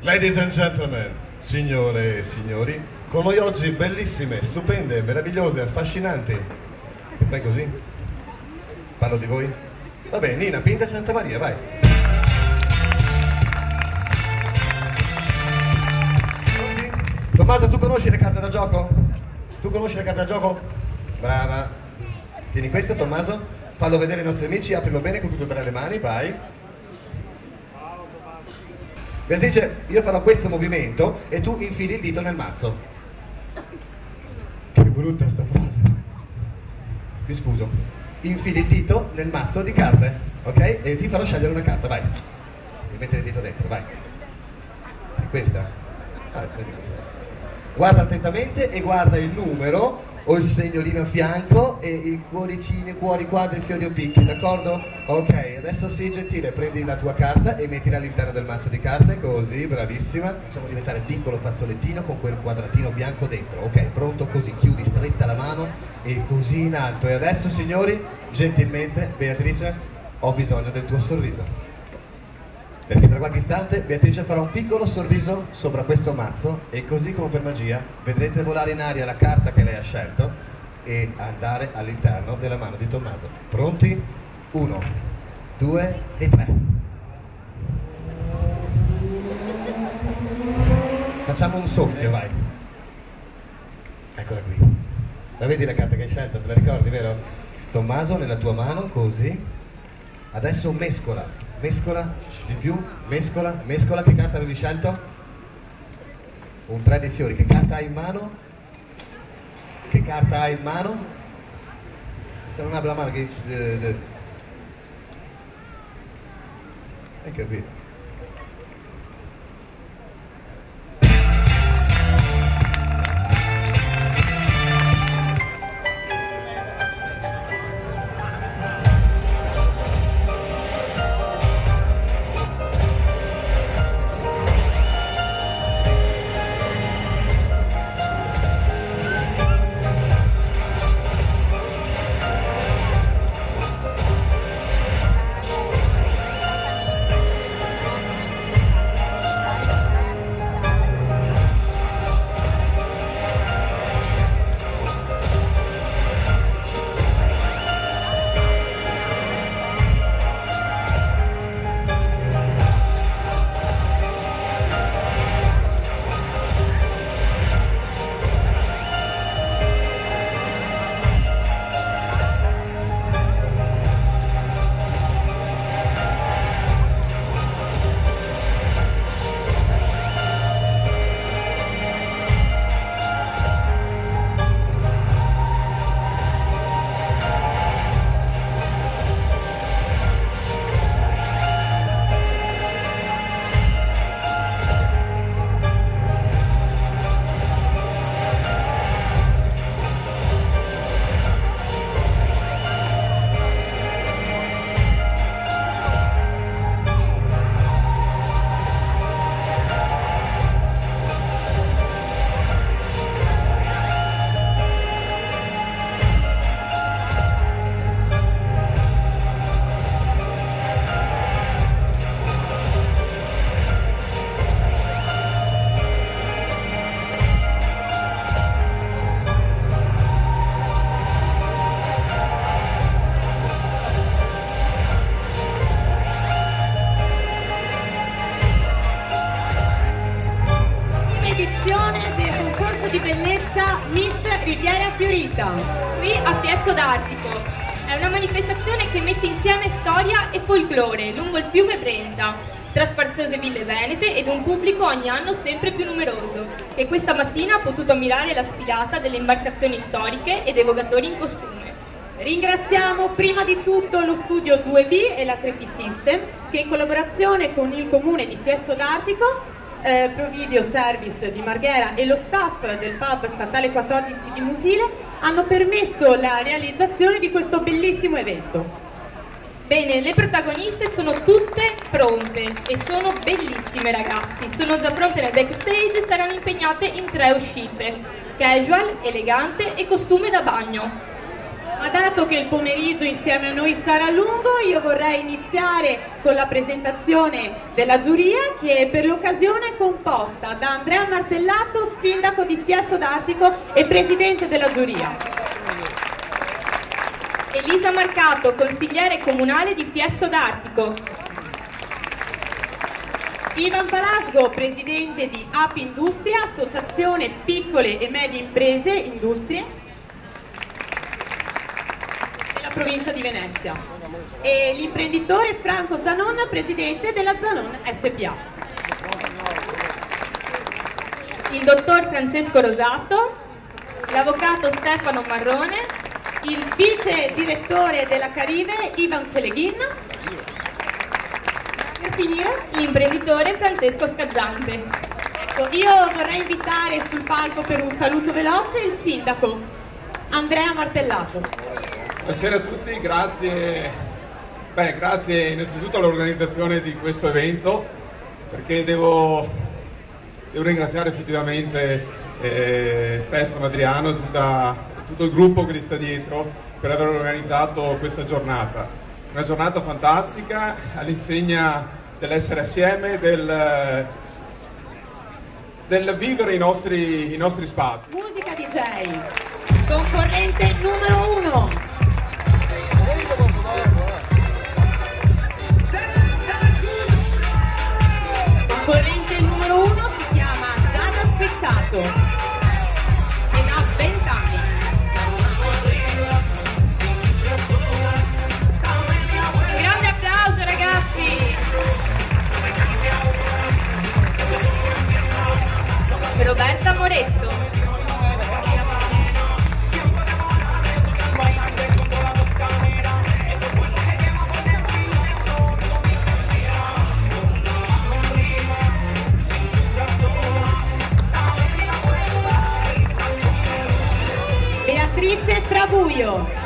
Ladies and gentlemen, signore e signori, con noi oggi bellissime, stupende, meravigliose, affascinanti. Che fai così? Parlo di voi? Vabbè, Nina, Pinta Santa Maria, vai. Tommaso, tu conosci le carte da gioco? Tu conosci le carte da gioco? Brava. Tieni questo, Tommaso, fallo vedere ai nostri amici, aprilo bene con tutte e tre le mani, vai. Beatrice, io farò questo movimento e tu infili il dito nel mazzo. Che brutta sta frase. Mi scuso. Infili il dito nel mazzo di carte, ok? E ti farò scegliere una carta, vai. Devi mettere il dito dentro, vai. Sì, questa? Ah, prendi questa. Guarda attentamente e guarda il numero o il segnolino a fianco e i cuoricini, cuori qua del fiore o picchi, d'accordo? Ok, adesso sii gentile, prendi la tua carta e mettila all'interno del mazzo di carte, così, bravissima. Facciamo diventare piccolo fazzolettino con quel quadratino bianco dentro, ok, pronto così, chiudi stretta la mano e così in alto. E adesso, signori, gentilmente, Beatrice, ho bisogno del tuo sorriso. Perché per qualche istante Beatrice farà un piccolo sorriso sopra questo mazzo e così come per magia vedrete volare in aria la carta che lei ha scelto e andare all'interno della mano di Tommaso. Pronti? 1, 2 e 3. Facciamo un soffio, vai. Eccola qui. La vedi la carta che hai scelto? Te la ricordi, vero? Tommaso, nella tua mano, così. Adesso mescola. Mescola, di più, mescola, mescola. Che carta avevi scelto? Un 3 di fiori. Che carta hai in mano? Che carta hai in mano? Se non apre la mano che... Hai capito? Di bellezza Miss Riviera Fiorita, qui a Fiesso d'Artico. È una manifestazione che mette insieme storia e folklore lungo il fiume Brenta, tra spaziose ville venete ed un pubblico ogni anno sempre più numeroso, che questa mattina ha potuto ammirare la sfilata delle imbarcazioni storiche ed evocatori in costume. Ringraziamo prima di tutto lo studio 2B e la 3P System che in collaborazione con il comune di Fiesso d'Artico, Provideo Service di Marghera e lo staff del pub statale 14 di Musile hanno permesso la realizzazione di questo bellissimo evento. Bene, le protagoniste sono tutte pronte e sono bellissime, ragazzi. Sono già pronte nel backstage e saranno impegnate in 3 uscite: casual, elegante e costume da bagno. Ma dato che il pomeriggio insieme a noi sarà lungo, io vorrei iniziare con la presentazione della giuria, che per l'occasione è composta da Andrea Martellato, sindaco di Fiesso d'Artico e presidente della giuria; Elisa Marcato, consigliere comunale di Fiesso d'Artico; Ivan Palasgo, presidente di AP Industria, associazione piccole e medie imprese industrie della provincia di Venezia; e l'imprenditore Franco Zanon, presidente della Zanon SPA. il dottor Francesco Rosato, l'avvocato Stefano Marrone, Il vice direttore della Caribe Ivan Celeghin. Per finire, l'imprenditore Francesco Scazzante. ecco, io vorrei invitare sul palco per un saluto veloce il sindaco Andrea Martellato. Buonasera a tutti, grazie. Grazie innanzitutto all'organizzazione di questo evento, perché devo ringraziare effettivamente Stefano, Adriano e tutto il gruppo che li sta dietro per aver organizzato questa giornata. Una giornata fantastica all'insegna dell'essere assieme, del vivere i nostri spazi. Musica DJ, concorrente numero 1. Concorrente numero 1 si chiama Giada Spezzato ed ha 20 anni. Un grande applauso, ragazzi! Roberta Moretto. Beatrice Trabuio.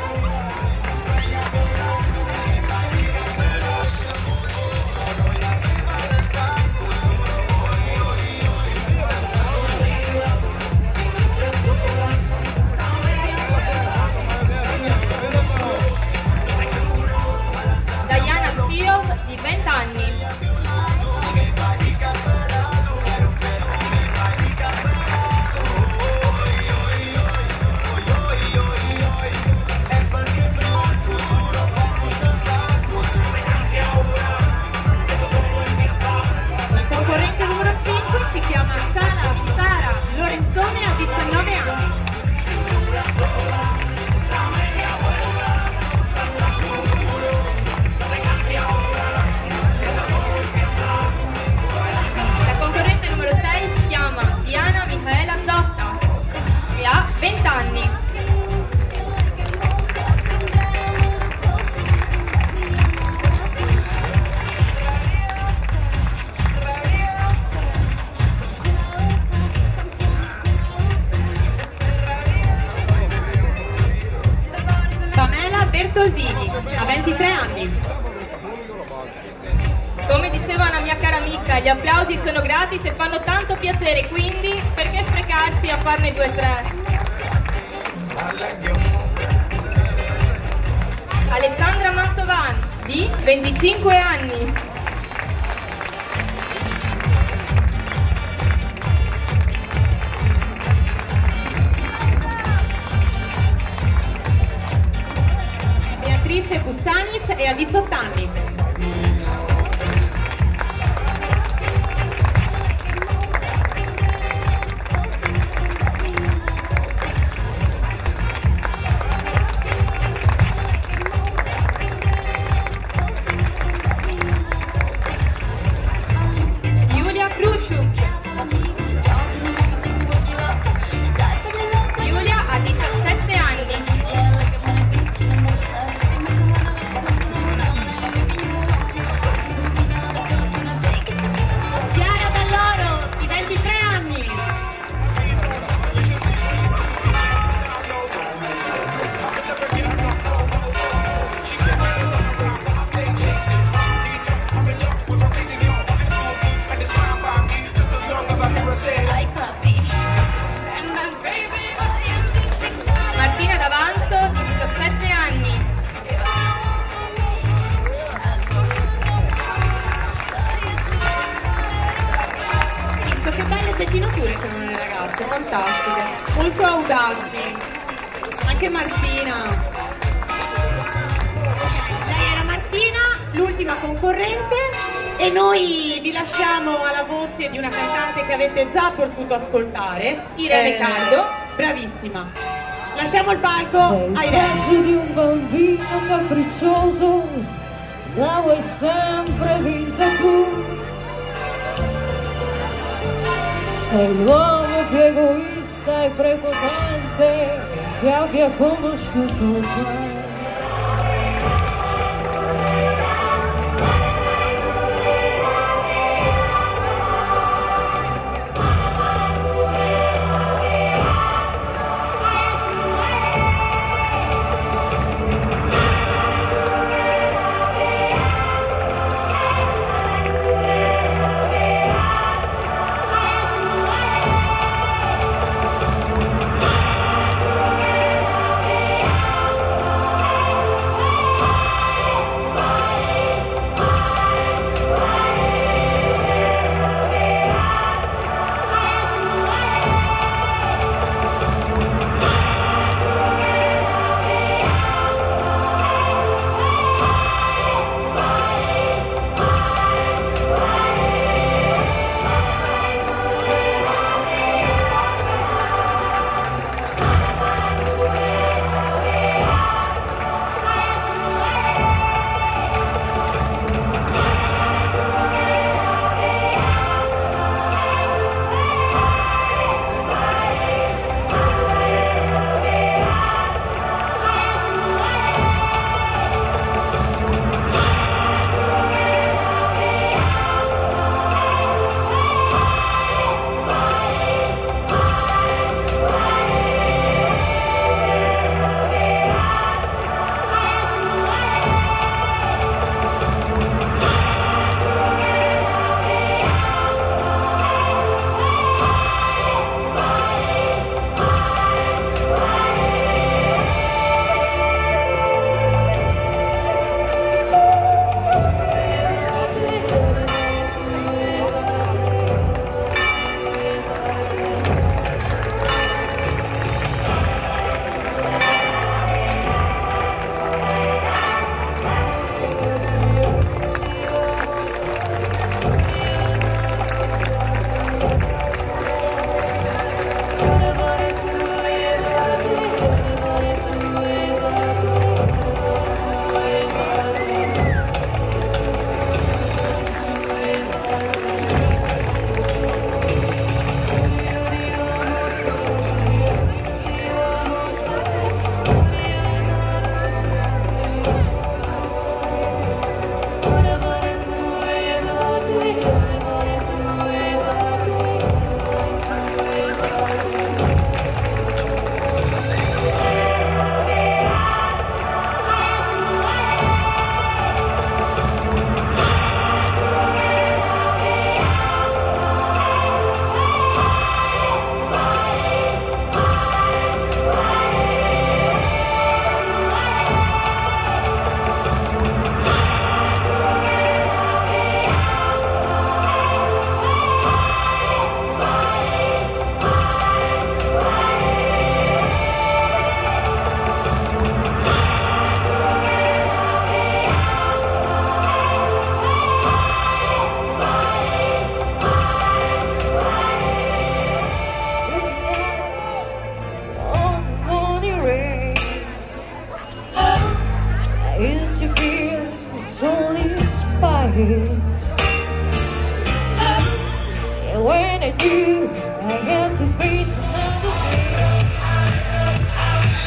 Diana Zio, di 20 anni. Il concorrente numero 5 si chiama Sara Lorenzone, ha 19 anni. La concorrente numero 6 si chiama Diana Michaela Zotta e ha 20 anni. Pamela Bertoldini, ha 23 anni. Come diceva una mia cara amica, gli applausi sono gratis e fanno tanto piacere, quindi perché sprecarsi a farne 2 o 3? Alessandra Mantovan, di 25 anni. Beatrice Bussanic e ha 18 anni. fantastiche, molto audaci, anche Martina. Lei era Martina, l'ultima concorrente, e noi vi lasciamo alla voce di una cantante che avete già potuto ascoltare, Irene Caldo, bravissima. Lasciamo il palco a Irene. Sei di un bambino capriccioso, la vuoi sempre vinta tu. Sei l'uomo più egoista e prepotente che abbia conosciuto mai.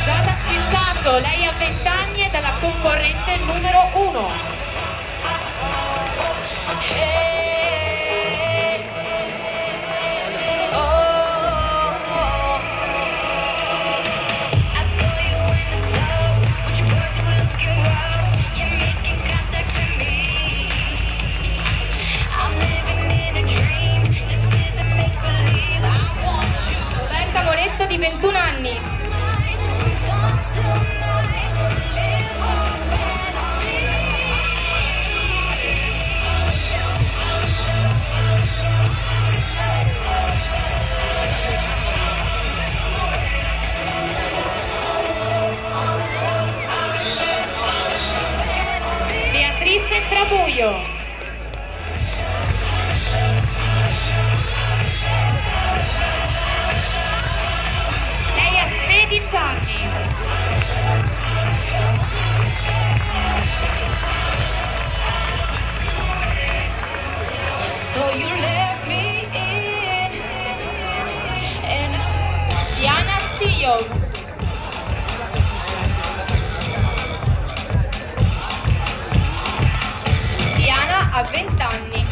Giada Schizzando, lei ha 20 anni ed è la concorrente numero 1. Di 21 anni. 16 anni. So you let me in, and Diana Zio. Diana ha 20 anni.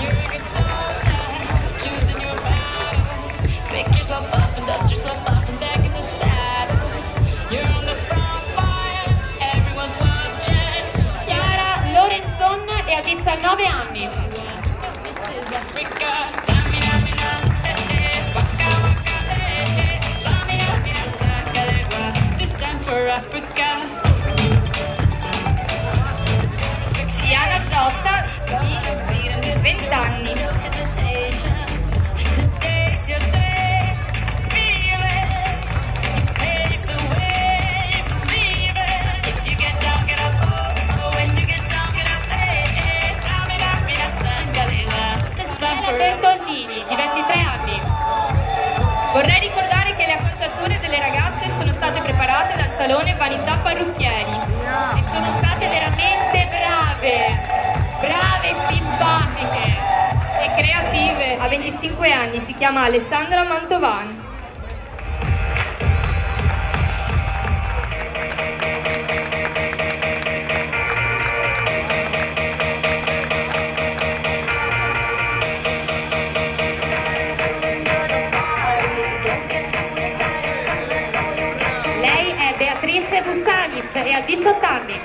you're a good soldier, choosing your battle. Pick yourself up and dust yourself off and back in the saddle. You're on the front line, everyone's watching. Chiara Lorenzon e ha 19 anni. This is Africa. Tamina, mina, waka, waka, Samina, mina, sakalewa. This time for Africa. Diana Giotta di 20 anni. Hesitation. Today's your day. Feel it. Pave the way. Believe it. If you get down, get up. Oh, when you get down, get up. Hey, Tamina, mina, sakalewa. This time for Bertoldini di 23 anni. Vorrei ricordare che le acconciature delle ragazze sono state preparate dal salone Vanità Parrucchieri e sono state veramente brave, simpatiche e creative. Ha 25 anni, si chiama Alessandra Mantovan. Lei è Beatrice Vussanic e ha 18 anni.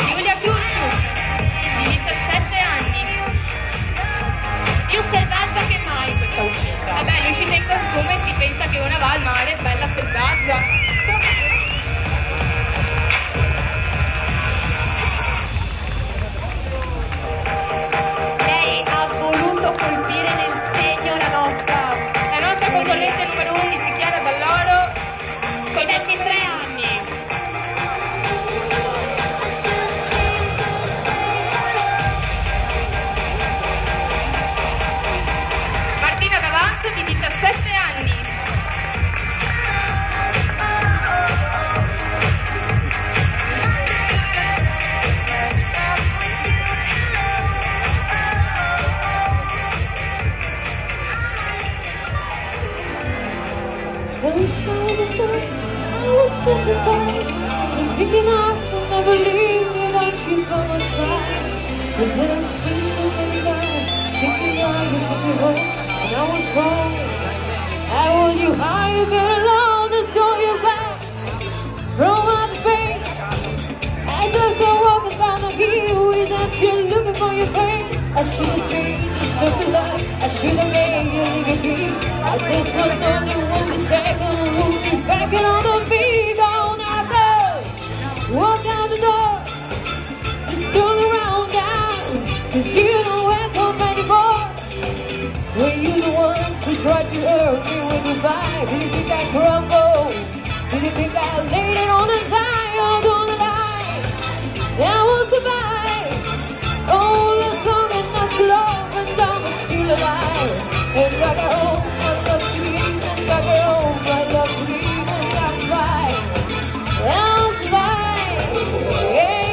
Giulia Crusciu, di 17 anni. Più selvaggia che mai questa uscita. Vabbè, l'uscita in costume si pensa che una va al mare, bella selvaggia. Lei ha voluto colpire nel segno la nostra concorrente numero 11, Chiara Dall'Oro, con 23 anni. Martina Davanzo di 17 anni. Picking up and never leave me once you come aside. But then I see so many guys thinking I you took me home and I was wrong. I want you high, you get along and show your back from my face. I just go walking down the hill without you looking for your face. I should have changed the stuff you like. I should have made you leave your key. I just was only 1 mistake and we'll be back on the beat. On our go, walk out the door, just turn around now, 'cause you know where come anymore. Were you the one who tried to hurt me with goodbye? Did you think I crumbled? Did you think I laid it on the side or on the line? I will survive. Oh, the song is not love and I'm still alive. And I go home, I love to eat, and I go home, I love to eat, and I'm fine. I'll survive. Yeah.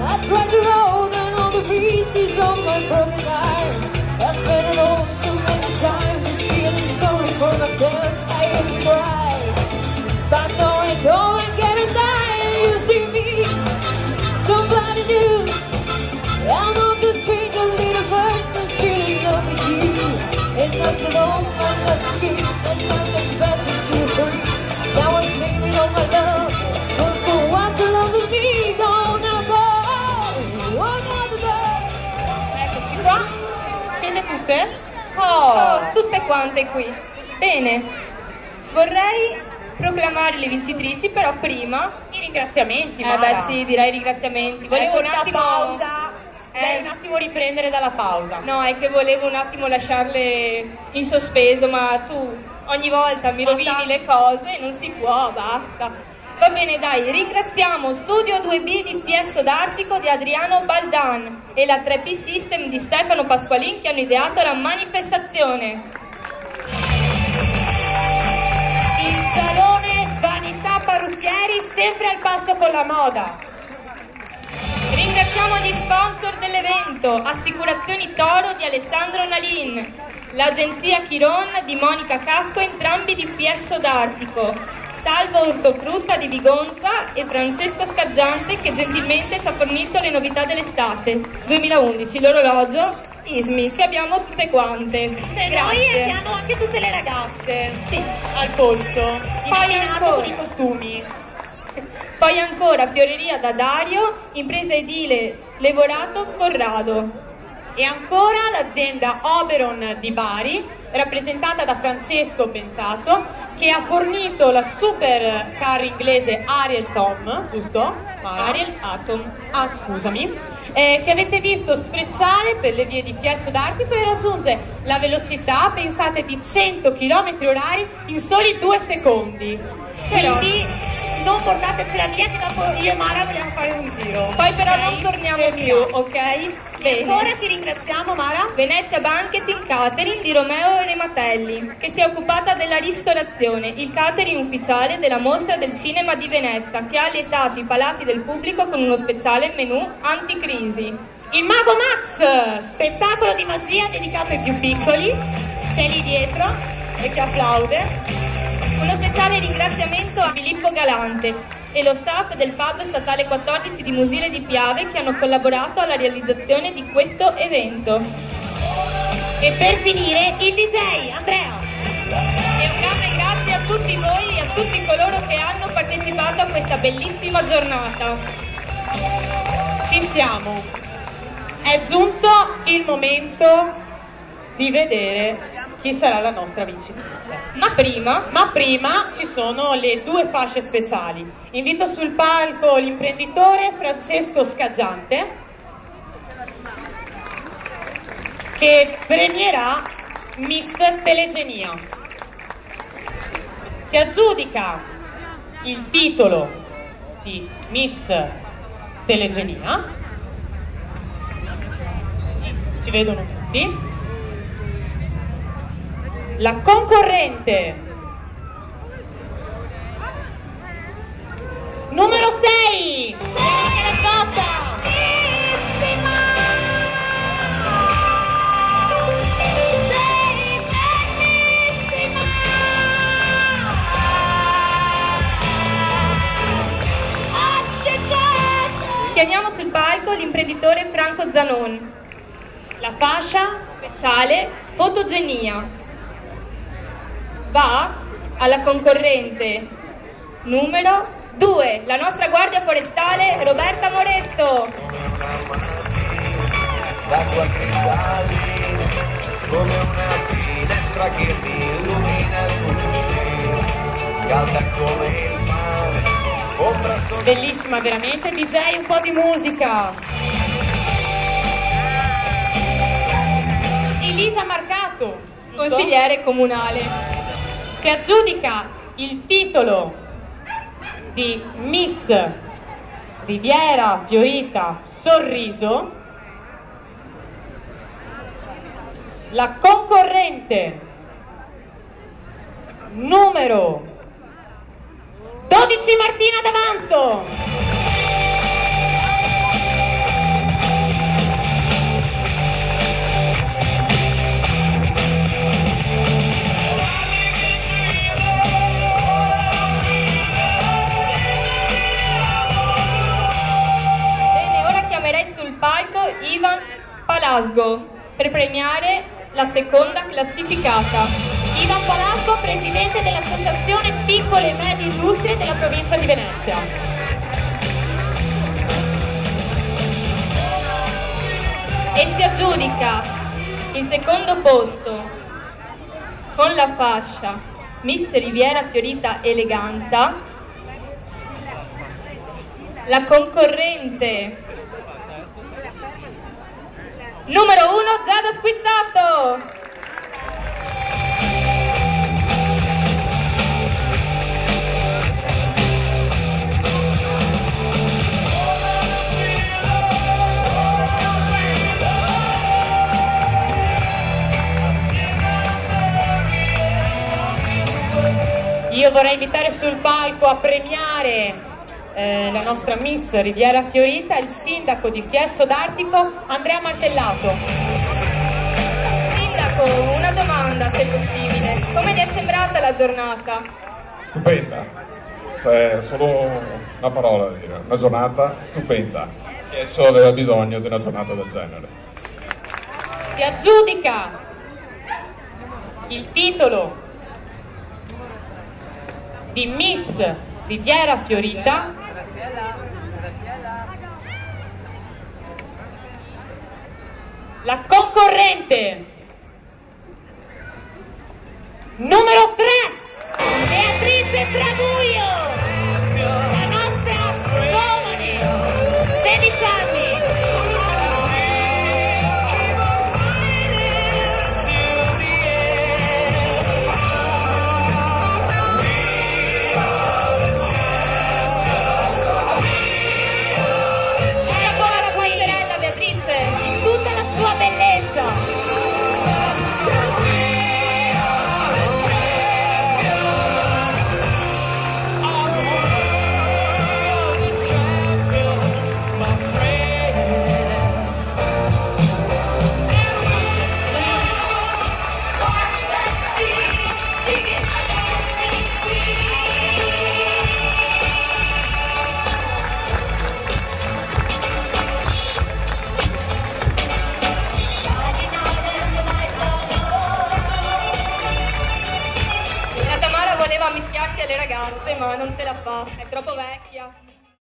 I tried to roll down all the pieces of my broken heart. I spent it all so many times just feeling sorry for myself. I used to cry, but now I don't get a dime. You see me, somebody new. I'm on the train, a little verse, and still in love with you. It's not so long, I'm not free, and I'm just best to see free. Now I'm saving all my love, don't go want to love with me, don't go. Eccoci qua. Oh, tutte quante qui. Bene, vorrei proclamare le vincitrici, però prima... I ringraziamenti, beh sì, direi i ringraziamenti. Volevo un attimo... pausa. Devi un attimo riprendere dalla pausa. No, è che volevo un attimo lasciarle in sospeso, ma tu ogni volta mi rovini le cose, non si può, basta. Va bene, dai, ringraziamo Studio 2B di Fiesso d'Artico di Adriano Baldan e la 3P System di Stefano Pasqualin che hanno ideato la manifestazione. Il salone Vanità Parrucchieri, sempre al passo con la moda. Ringraziamo gli sponsor dell'evento, Assicurazioni Toro di Alessandro Nalin, l'agenzia Chiron di Monica Cacco, entrambi di Fiesso d'Artico, Salvo Ortofrutta di Vigonza e Francesco Scaggiante che gentilmente ci ha fornito le novità dell'estate 2011, l'orologio ISMI che abbiamo tutte quante. Noi abbiamo anche tutte le ragazze, sì, al polso, Poi ancora con i costumi. Poi ancora Fioreria da Dario, impresa edile Levorato Corrado. E ancora l'azienda Oberon di Bari, rappresentata da Francesco Pensato, che ha fornito la super car inglese Ariel Tom, giusto? Ariel Atom. Ah, scusami. Che avete visto sfrecciare per le vie di Fiesso d'Artico e raggiunge la velocità, pensate, di 100 km/h in soli 2 secondi. Quindi non portatecela via che dopo io e Mara vogliamo fare un giro. Poi però non torniamo più, ok? Bene. Ancora ti ringraziamo, Mara. Venezia Banqueting Catering di Romeo Rematelli, che si è occupata della ristorazione, il catering ufficiale della Mostra del Cinema di Venezia, che ha allietato i palati del pubblico con uno speciale menù anticrisi. Il Mago Max, spettacolo di magia dedicato ai più piccoli, che è lì dietro e che applaude. Uno speciale ringraziamento a Filippo Galante e lo staff del pub statale 14 di Musile di Piave che hanno collaborato alla realizzazione di questo evento. E per finire il DJ Andrea. E un grande grazie a tutti voi e a tutti coloro che hanno partecipato a questa bellissima giornata. Ci siamo. È giunto il momento di vedere chi sarà la nostra vincitrice. Ma prima ci sono le 2 fasce speciali. Invito sul palco l'imprenditore Francesco Scaggiante che premierà Miss Telegenia. Si aggiudica il titolo di Miss Telegenia. Ci vedono tutti. La concorrente numero 6 la botta sei bellissima. chiamiamo sul palco l'imprenditore Franco Zanon. La fascia Speciale fotogenia va alla concorrente numero 2, la nostra guardia forestale Roberta Moretto. D'acqua cristalli, come una finestra che mi illumina tutti, calda come il mare, ombra sopra. bellissima veramente. DJ, un po' di musica. Elisa Marcato, Consigliere comunale. si aggiudica il titolo di Miss Riviera Fiorita Sorriso. La concorrente numero 12 Martina D'Avanzo. Bene, ora chiamerei sul palco Ivan Palasgo per premiare la seconda classificata. Ivan Palasco, presidente dell'Associazione Piccole e Medie Industrie della provincia di Venezia. E si aggiudica il secondo posto con la fascia Miss Riviera Fiorita Eleganza, la concorrente numero 1 Giada Squittato. Io vorrei invitare sul palco a premiare la nostra Miss Riviera Fiorita il sindaco di Fiesso d'Artico, Andrea Martellato. Sindaco, una domanda se possibile. Come le è sembrata la giornata? Stupenda, c'è solo una parola da dire, una giornata stupenda. Fiesso aveva bisogno di una giornata del genere. Si aggiudica il titolo di Miss Riviera Fiorita la concorrente numero 3 Beatrice Trabuio, la nostra giovane, 16 anni. Voleva mischiarsi alle ragazze, ma non se la fa, è troppo vecchia.